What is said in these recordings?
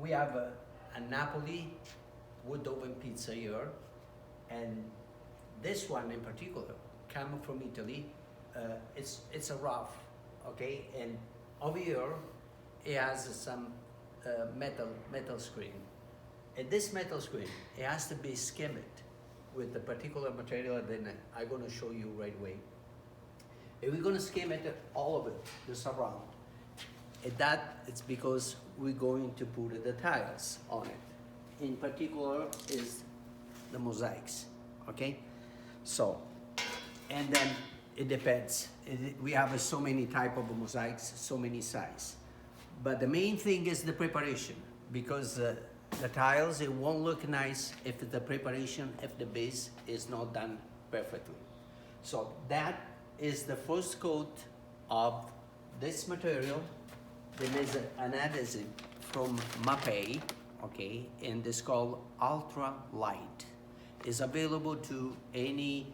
we have a Napoli wood oven pizza here, and this one in particular, coming from Italy, it's a rough, okay, and over here it has some metal screen, and this metal screen it has to be skimmed with the particular material that I'm going to show you right away. And we're going to skim it, all of it, the surround. And that it's because we're going to put the tiles on it. In particular is the mosaics, okay? So, and then it depends. We have so many type of mosaics, so many size. But the main thing is the preparation, because the tiles, it won't look nice if the preparation, if the base is not done perfectly. So that is the first coat of this material. Then there's an adhesive from Mapei, okay, and it's called Ultra Light. It's available to any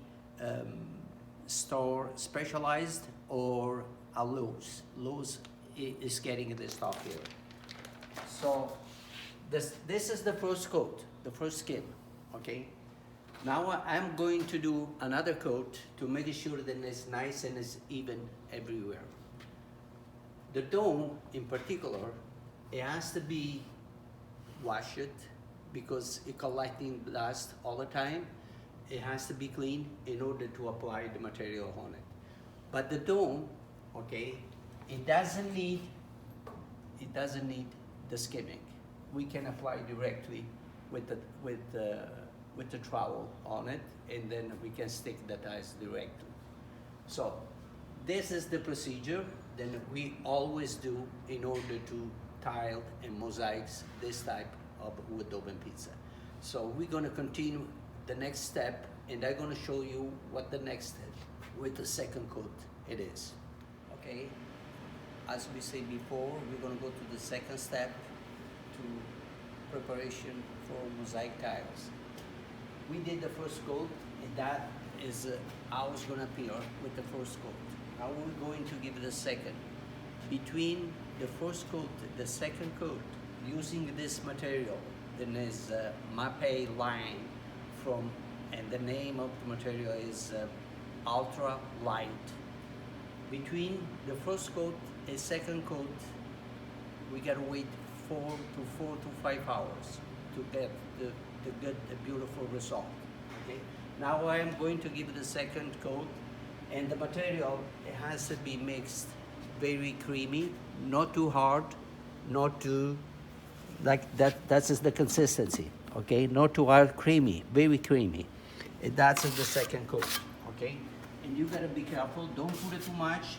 store specialized or a Lowe's. Lowe's is getting this stuff here. So this is the first coat, the first skin, okay? Now I'm going to do another coat to make sure that it's nice and it's even everywhere. The dome in particular, it has to be washed because it's collecting dust all the time. It has to be clean in order to apply the material on it. But the dome, okay, it doesn't need the skimming. We can apply directly with the trowel on it, and then we can stick the tiles directly. So this is the procedure that we always do in order to tile and mosaics this type of wood oven pizza. So we're gonna continue the next step, and I'm gonna show you what the next step with the second coat it is. Okay, as we said before, we're gonna go to the second step, to preparation for mosaic tiles. We did the first coat, and that is how it's gonna appear with the first coat. Now we're going to give the second. Between the first coat and the second coat, using this material, then is Mapei line from, and the name of the material is Ultra Light. Between the first coat and second coat, we gotta wait 4 to 5 hours to get the beautiful result. Okay. Now I am going to give the second coat, and the material, it has to be mixed very creamy, not too hard, not too like that. That is the consistency. Okay, not too hard, creamy, very creamy. And that's the second coat. Okay, and you gotta be careful. Don't put it too much,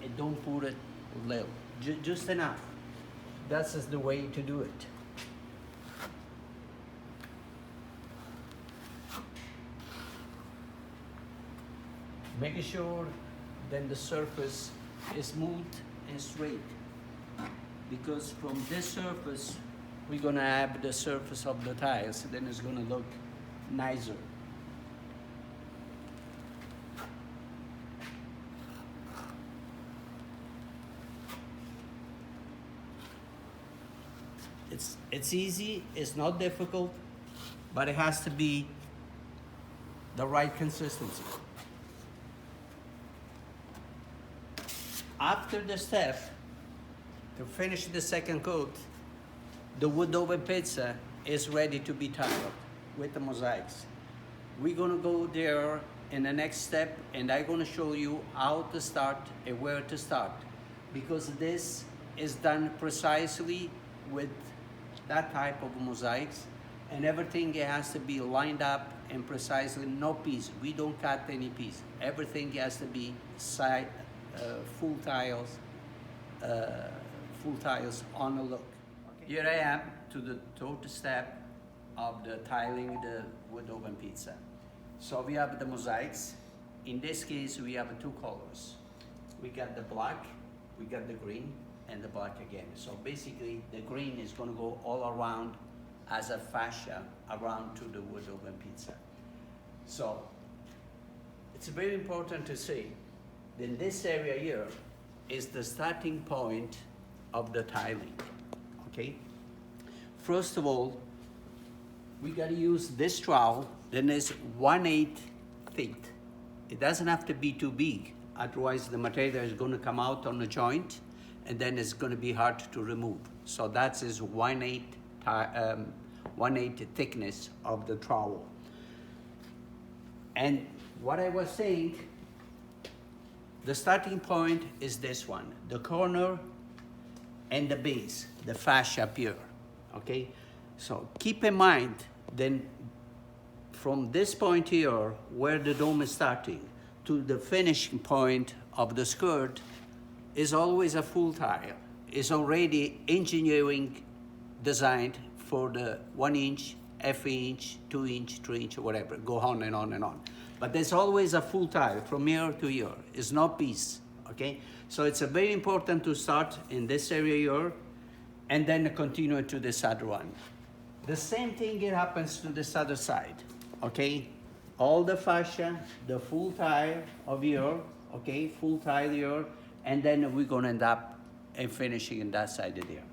and don't put it little. Just enough. That's the way to do it. Making sure that the surface is smooth and straight, because from this surface we're gonna have the surface of the tiles, then it's gonna look nicer. It's easy, it's not difficult, but it has to be the right consistency. After the step, to finish the second coat, the wood oven pizza is ready to be tiled with the mosaics. We're gonna go there in the next step, and I'm gonna show you how to start and where to start, because this is done precisely with that type of mosaics, and everything has to be lined up and precisely, no piece. We don't cut any piece. Everything has to be full tiles on the look. Okay. Here I am to the third step of the tiling the wood oven pizza. So we have the mosaics. In this case, we have two colors. We got the black, we got the green, and the black again. So basically, the green is gonna go all around as a fascia around to the wood oven pizza. So it's very important to say that this area here is the starting point of the tiling, okay? first of all, we gotta use this trowel, then it's 1/8 thick. It doesn't have to be too big, otherwise the material is gonna come out on the joint, and then it's gonna be hard to remove. So that is 1/8 thickness of the trowel. And what I was saying, the starting point is this one, the corner and the base, the fascia up here, okay? So keep in mind, then from this point here, where the dome is starting, to the finishing point of the skirt, is always a full tile. It's already engineering designed for the 1 inch, half inch, 2 inch, 3 inch, or whatever, go on and on and on. But there's always a full tile from here to here. It's no piece, okay? So it's very important to start in this area here and then continue to this other one. The same thing here happens to this other side, okay? All the fascia, the full tile of here, okay? Full tile here, and then we're gonna end up and finishing in that side of there.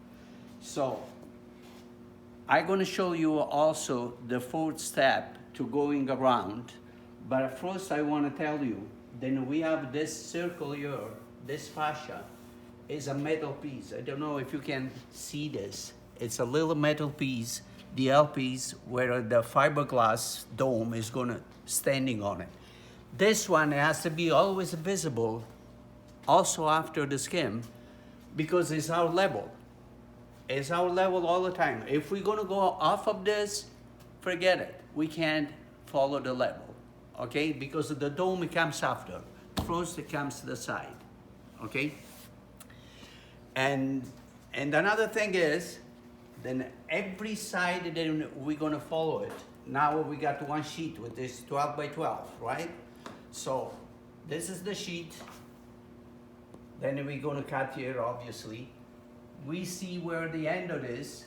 So I'm gonna show you also the 4th step to going around, but first I wanna tell you, then we have this circle here, this fascia is a metal piece. I don't know if you can see this. It's a little metal piece, the L piece, where the fiberglass dome is gonna standing on it. This one has to be always visible also after the skim, because it's our level. It's our level all the time. If we're gonna go off of this, forget it. We can't follow the level, okay? Because the dome comes after. First it comes to the side, okay? And another thing is, then every side then we're gonna follow it. Now we got one sheet with this 12 by 12, right? So this is the sheet. Then we're gonna cut here, obviously. We see where the end of this,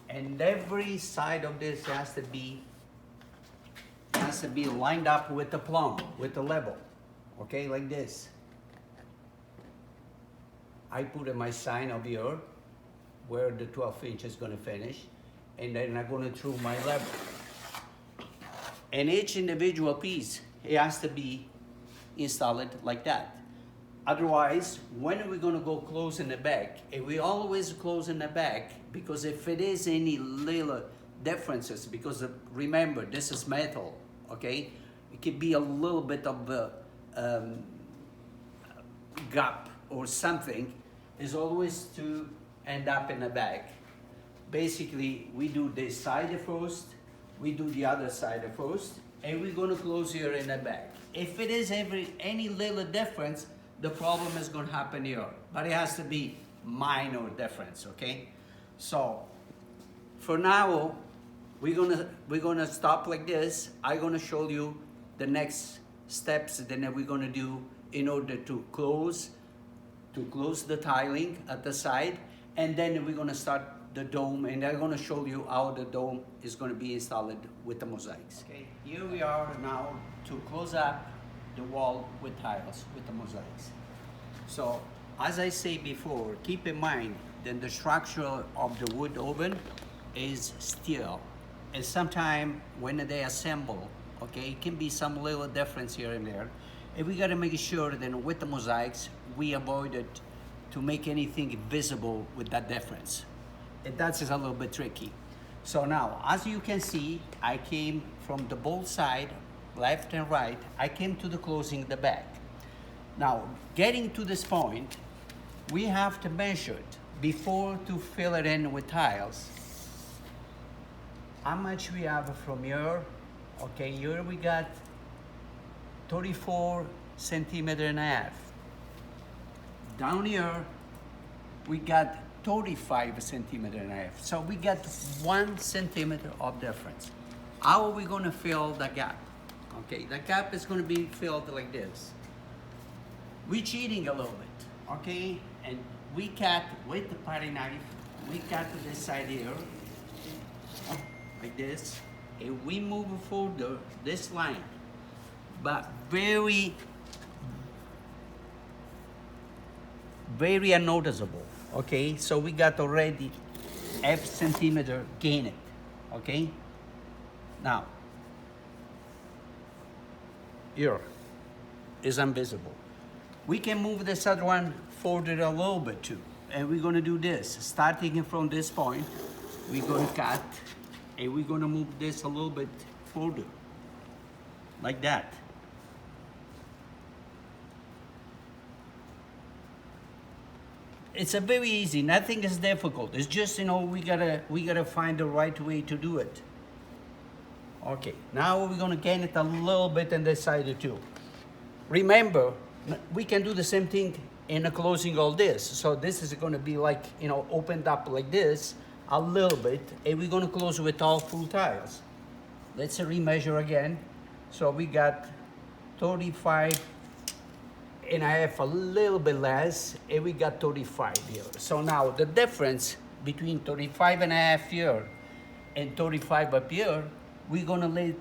and every side of this has to be lined up with the plumb, with the level, okay, like this. I put in my sign over here where the 12 inch is gonna finish, and then I'm gonna through my level. And each individual piece, it has to be installed like that. Otherwise, when we're gonna go close in the back, and we always close in the back, because if it is any little differences, because remember, this is metal, okay? It could be a little bit of a gap or something, is always to end up in the back. Basically, we do this side first, we do the other side first, and we're gonna close here in the back. If it is any little difference, the problem is gonna happen here, but it has to be minor difference, okay? So, for now, we're gonna stop like this. I'm gonna show you the next steps that we're gonna do in order to close the tiling at the side, and then we're gonna start the dome, and I'm gonna show you how the dome is gonna be installed with the mosaics. Okay, here we are now to close up the wall with tiles, with the mosaics. So, as I said before, keep in mind that the structure of the wood oven is steel. And sometimes when they assemble, okay, it can be some little difference here and there. And we gotta make sure that with the mosaics, we avoid it to make anything visible with that difference. And that's a little bit tricky. So now, as you can see, I came from the both side, left and right, I came to the closing the back. Now, getting to this point, we have to measure it before to fill it in with tiles. How much we have from here? Okay, here we got 34 centimeter and a half. Down here, we got 35 centimeter and a half. So we got 1 centimeter of difference. How are we gonna fill the gap? Okay, the gap is gonna be filled like this. We're cheating a little bit, okay? And we cut with the putty knife, we cut to this side here, like this, and we move forward this line, but very unnoticeable, okay? So we got already F centimeter gain it, okay? Now, here is invisible. We can move this other one forward a little bit too. And we're gonna do this. Starting from this point, we're gonna cut, and we're gonna move this a little bit further, like that. It's a very easy, nothing is difficult. It's just, you know, we gotta find the right way to do it. Okay, now we're gonna gain it a little bit on this side too. Remember, we can do the same thing in closing all this. So this is gonna be like, you know, opened up like this a little bit, and we're gonna close with all full tiles. Let's remeasure again. So we got 35 and a half, a little bit less, and we got 35 here. So now the difference between 35 and a half here and 35 up here, we're gonna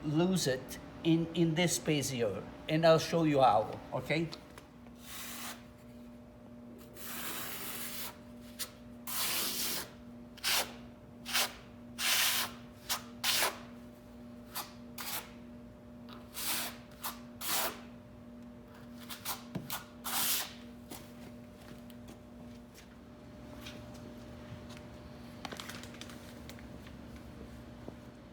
lose it in this space here, and I'll show you how, okay?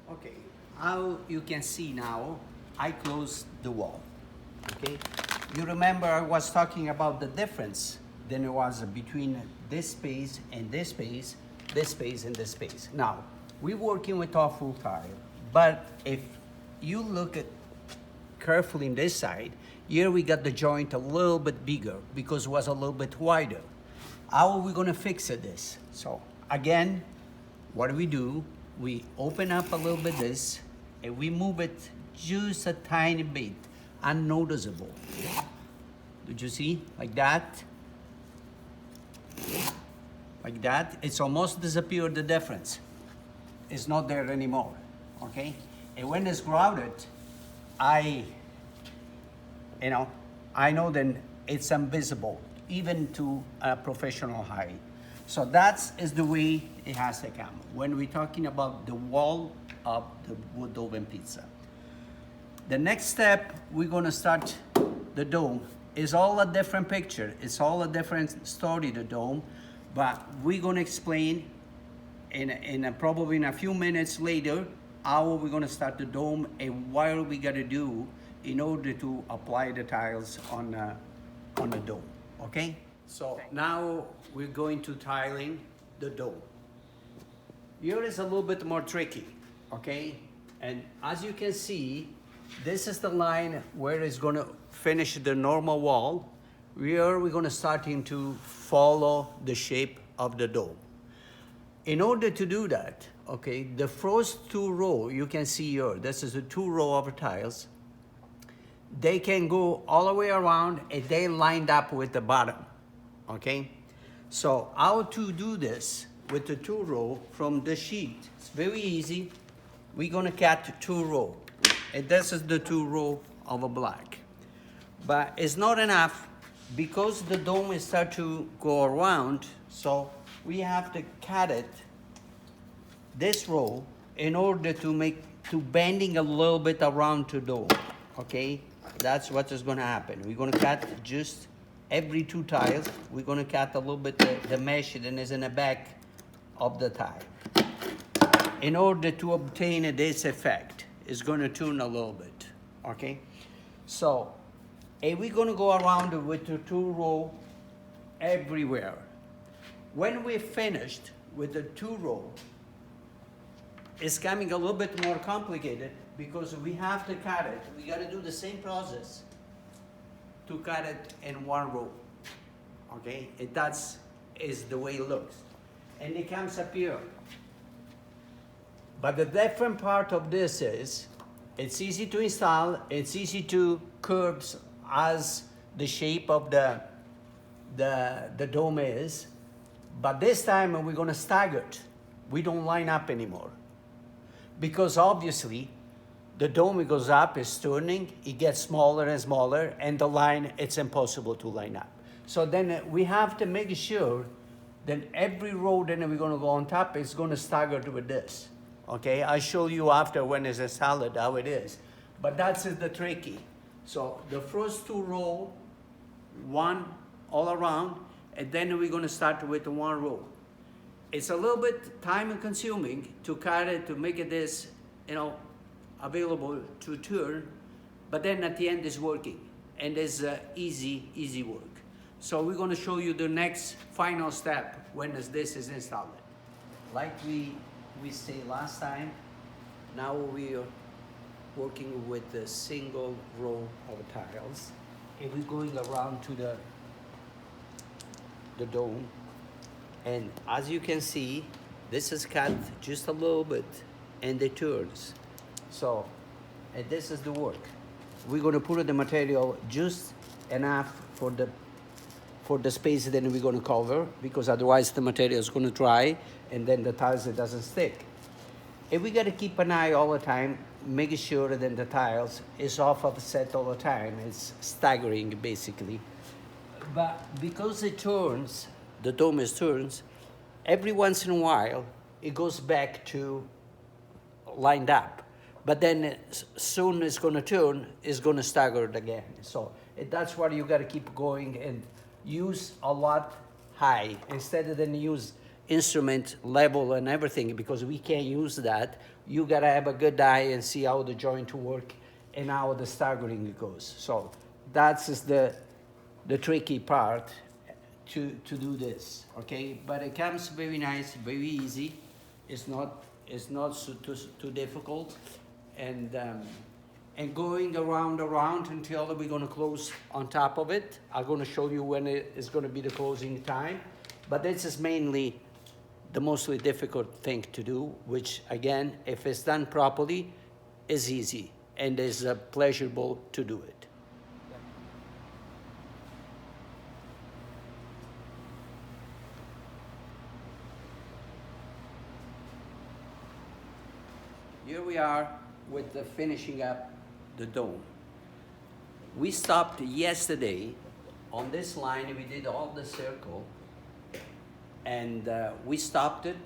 Okay, how you can see now, I closed the wall, okay? You remember I was talking about the difference than it was between this space and this space, this space and this space. Now, we're working with all full tile, but if you look at carefully in this side, here we got the joint a little bit bigger because it was a little bit wider. How are we gonna fix this? So again, what do? We open up a little bit this, and we move it just a tiny bit, unnoticeable. Did you see? Like that. Like that. It's almost disappeared, the difference. It's not there anymore, okay? And when it's grouted, I know then it's invisible, even to a professional eye. So that is the way it has to come when we're talking about the wall of the wood oven pizza. The next step, we're gonna start the dome. It's all a different picture. It's all a different story, the dome, but we're gonna explain probably in a few minutes later how we're gonna start the dome and what are we gonna do in order to apply the tiles on the dome, okay? So now we're going to tiling the dome. Here is a little bit more tricky, okay? And as you can see, this is the line where it's gonna finish the normal wall. Here we're gonna starting to follow the shape of the dome. In order to do that, okay, the first two rows you can see here, this is the 2 rows of tiles. They can go all the way around and they lined up with the bottom. Okay, so how to do this with the 2 rows from the sheet? It's very easy. We're gonna cut 2 rows, and this is the 2 rows of a black. But it's not enough because the dome is start to go around, so we have to cut it, this row, in order to bending a little bit around the dome, okay? That's what is gonna happen. We're gonna cut just every 2 tiles, we're gonna cut a little bit the mesh that is in the back of the tile. In order to obtain this effect, it's gonna tune a little bit, okay? So, and we're gonna go around with the 2 rows everywhere. When we're finished with the 2 rows, it's coming a little bit more complicated because we have to cut it. We gotta do the same process to cut it in 1 row, okay? That's the way it looks. And it comes up here. But the different part of this is, it's easy to install, it's easy to curve as the shape of the dome is, but this time we're gonna stagger it. We don't line up anymore. Because obviously, the dome it goes up, is turning, it gets smaller and smaller, and the line, it's impossible to line up. So then we have to make sure then every row then we're gonna go on top is gonna stagger with this. Okay, I'll show you after when it's a salad how it is. But that's the tricky. So the first two row, one all around, and then we're gonna start with one row. It's a little bit time consuming to cut it, to make it this, you know, available to turn, but then at the end it's working, and it's easy work. So we're gonna show you the next final step when this is installed. Like we say last time, now we are working with a single row of tiles, and we're going around to the dome. And as you can see, this is cut just a little bit, and it turns. So, and this is the work. We're gonna put the material just enough for the space that we're gonna cover, because otherwise the material is gonna dry, and then the tiles, it doesn't stick. And we gotta keep an eye all the time, making sure that the tiles is off of set all the time. It's staggering, basically. But because it turns, the dome turns, every once in a while, it goes back to lined up. But then soon it's gonna turn, it's gonna stagger it again. So that's why you gotta keep going and use a lot high, instead of then use instrument level and everything, because we can't use that. You gotta have a good eye and see how the joint work and how the staggering goes. So that's the tricky part to do this, okay? But it comes very nice, very easy. It's not too difficult. And going around until we're gonna close on top of it. I'm gonna show you when it is gonna be the closing time. But this is mainly the mostly difficult thing to do, which again, if it's done properly, is easy and is pleasurable to do it. Here we are with the finishing up the dome. We stopped yesterday on this line. We did all the circle, and we stopped it,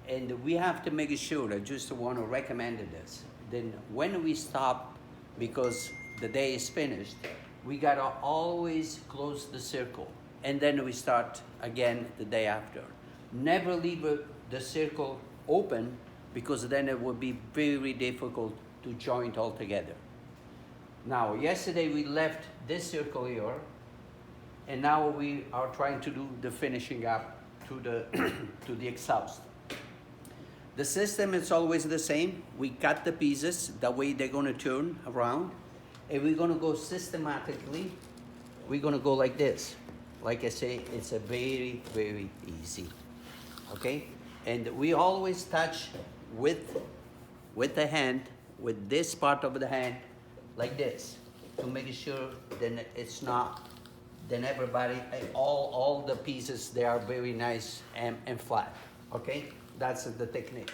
and we have to make sure, I just want to recommend this, then when we stop, because the day is finished, we gotta always close the circle, and then we start again the day after. Never leave the circle open, because then it would be very difficult to join all together. Now, yesterday we left this circle here, and now we are trying to do the finishing up to the exhaust. The system is always the same. We cut the pieces, that way they're gonna turn around, and we're gonna go systematically. We're gonna go like this. Like I say, it's a very easy, okay? And we always touch with the hand, with this part of the hand, like this, to make sure then it's not, then everybody, all the pieces, they are very nice and flat, okay? That's the technique.